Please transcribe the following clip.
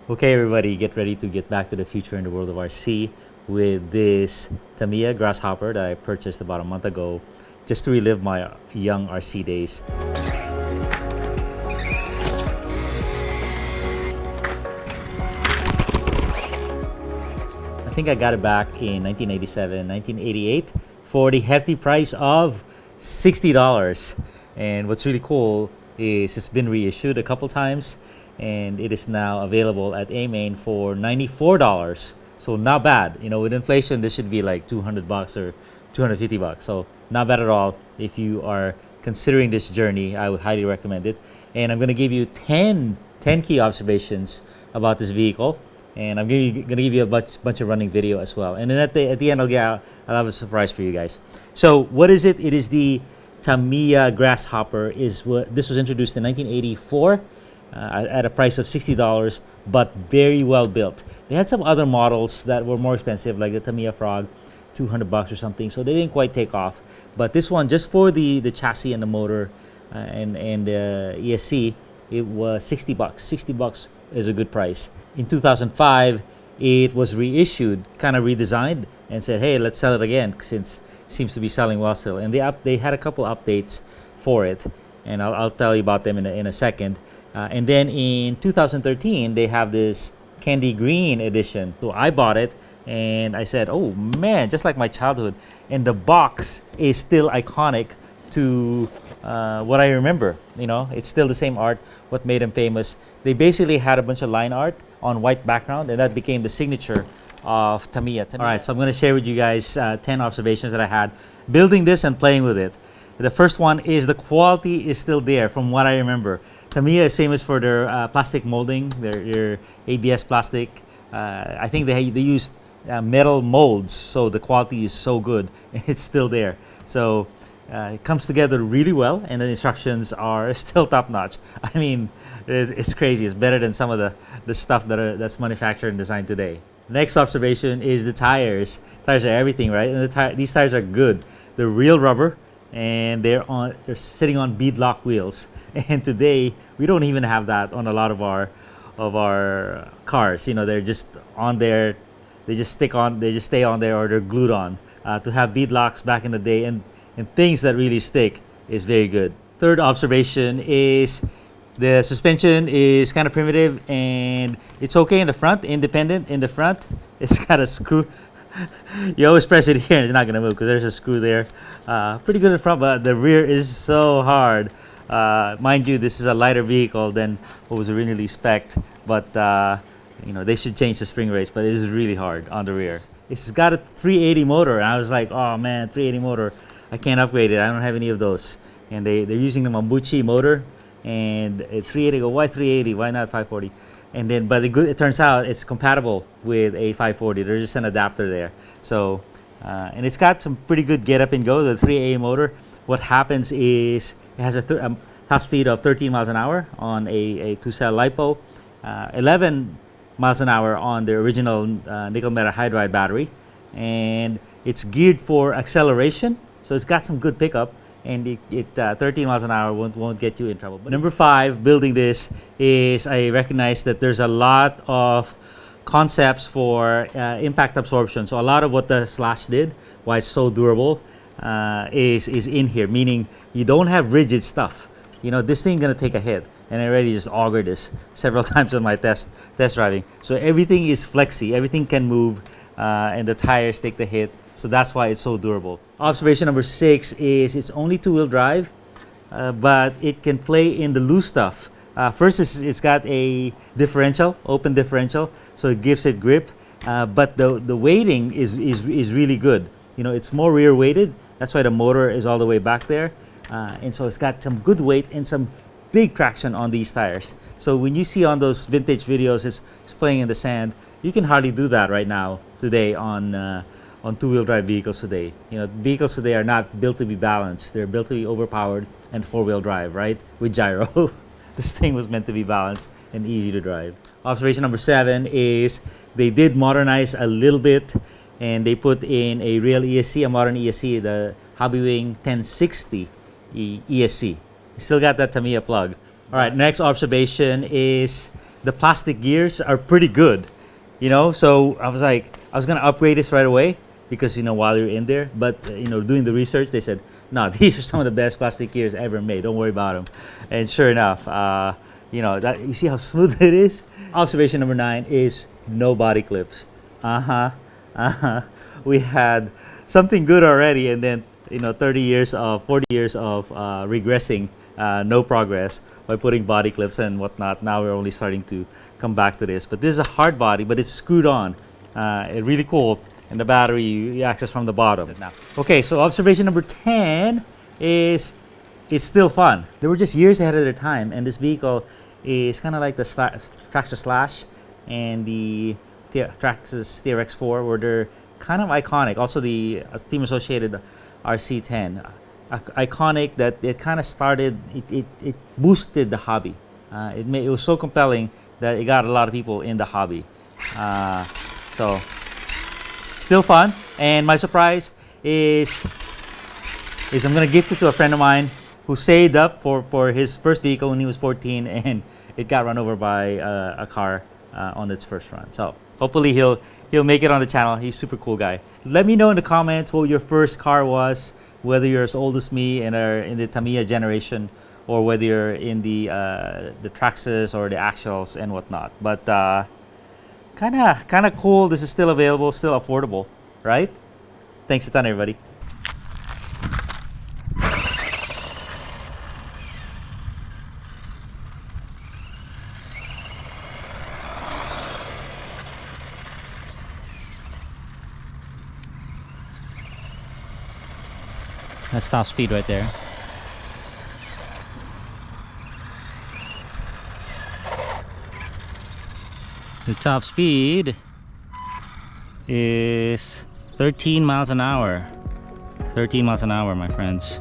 Okay, everybody, get ready to get back to the future in the world of RC with this Tamiya Grasshopper that I purchased about a month ago just to relive my young RC days. I think I got it back in 1987, 1988 for the hefty price of $60. And what's really cool is it's been reissued a couple times and it is now available at A-Main for $94. So not bad. You know, with inflation, this should be like 200 bucks or 250 bucks. So not bad at all. If you are considering this journey, I would highly recommend it. And I'm going to give you 10 key observations about this vehicle. And I'm going to give you a bunch of running video as well. And then at the end, I'll have a surprise for you guys. So what is it? It is the Tamiya Grasshopper. This was introduced in 1984 at a price of $60, but very well built. They had some other models that were more expensive, like the Tamiya Frog, 200 bucks or something. So they didn't quite take off. But this one, just for the chassis and the motor and the ESC, it was 60 bucks. 60 bucks is a good price. In 2005, it was reissued, kind of redesigned, and said, hey, let's sell it again, since it seems to be selling well still. And they had a couple updates for it, and I'll tell you about them in a second. And then in 2013, they have this candy green edition. So I bought it, and I said, oh man, just like my childhood. And the box is still iconic to what I remember. You know, it's still the same art, what made them famous. They basically had a bunch of line art on white background, and that became the signature of Tamiya. All right, so I'm going to share with you guys 10 observations that I had building this and playing with it. The first one is the quality is still there from what I remember. Tamiya is famous for their plastic molding, their ABS plastic. I think they used metal molds, so the quality is so good, and it's still there. So it comes together really well, and the instructions are still top notch. I mean, it's crazy. It's better than some of the stuff that's manufactured and designed today. Next observation is the tires. Tires are everything, right? And these tires are good. They're real rubber, and they're sitting on beadlock wheels. And today we don't even have that on a lot of our cars. You know, they're just on there. They just stay on there, or they're glued on. To have beadlocks back in the day and things that really stick is very good. Third observation is the suspension is kind of primitive, and it's okay in the front, independent in the front. It's got a screw. You always press it here and it's not going to move because there's a screw there. Pretty good in front, but the rear is so hard. Mind you, this is a lighter vehicle than what was originally spec'd, but you know, they should change the spring rates, but it is really hard on the rear. It's got a 380 motor, and I was like, oh man, 380 motor, I can't upgrade it. I don't have any of those. And they're using the Mambuchi motor, and at 380, go, why 380? Why not 540? And then, but it turns out it's compatible with a 540. There's just an adapter there. So, and it's got some pretty good get up and go. The 380 motor, what happens is it has a top speed of 13 miles an hour on a 2-cell LiPo, 11 miles an hour on the original nickel metal hydride battery, and it's geared for acceleration. So it's got some good pickup, and 13 miles an hour won't get you in trouble. But number 5, building this, is I recognize that there's a lot of concepts for impact absorption. So a lot of what the Slash did, why it's so durable, is in here, meaning you don't have rigid stuff. You know, this thing gonna take a hit, and I already just augured this several times on my test driving. So everything is flexy, everything can move, and the tires take the hit. So that's why it's so durable. Observation number 6 is it's only 2-wheel drive, but it can play in the loose stuff. First, it's got a differential, open differential, so it gives it grip. But the weighting is really good. You know, it's more rear weighted. That's why the motor is all the way back there. And so it's got some good weight and some big traction on these tires. So when you see on those vintage videos, it's playing in the sand, you can hardly do that right now today on 2-wheel drive vehicles today. You know, vehicles today are not built to be balanced. They're built to be overpowered and 4-wheel drive, right? With gyro. This thing was meant to be balanced and easy to drive. Observation number 7 is they did modernize a little bit, and they put in a real ESC, a modern ESC, the Hobbywing 1060 ESC. Still got that Tamiya plug. All right, next observation is the plastic gears are pretty good, you know. So I was like, I was gonna upgrade this right away because, you know, while you're in there, but you know, doing the research, they said, no, these are some of the best plastic gears ever made. Don't worry about them. And sure enough, you know, that, you see how smooth it is. Observation number 9 is no body clips. We had something good already, and then, you know, 40 years of regressing, no progress by putting body clips and whatnot. Now we're only starting to come back to this. But this is a hard body, but it's screwed on. It's really cool. And the battery you access from the bottom. Okay, so observation number 10 is it's still fun. They were just years ahead of their time, and this vehicle is kind of like the Traxxas Slash and the Traxxas TRX4, where they're kind of iconic. Also the team associated RC10, iconic that it kind of started. It boosted the hobby. It was so compelling that it got a lot of people in the hobby. So. Still fun, and my surprise is I'm gonna gift it to a friend of mine who saved up for his first vehicle when he was 14, and it got run over by a car on its first run. So hopefully he'll make it on the channel. He's a super cool guy. Let me know in the comments what your first car was, whether you're as old as me and are in the Tamiya generation, or whether you're in the Traxxas or the Actuals and whatnot. But kind of cool. This is still available, still affordable, right? Thanks a ton, everybody. That's top speed right there. The top speed is 13 miles an hour. 13 miles an hour, my friends.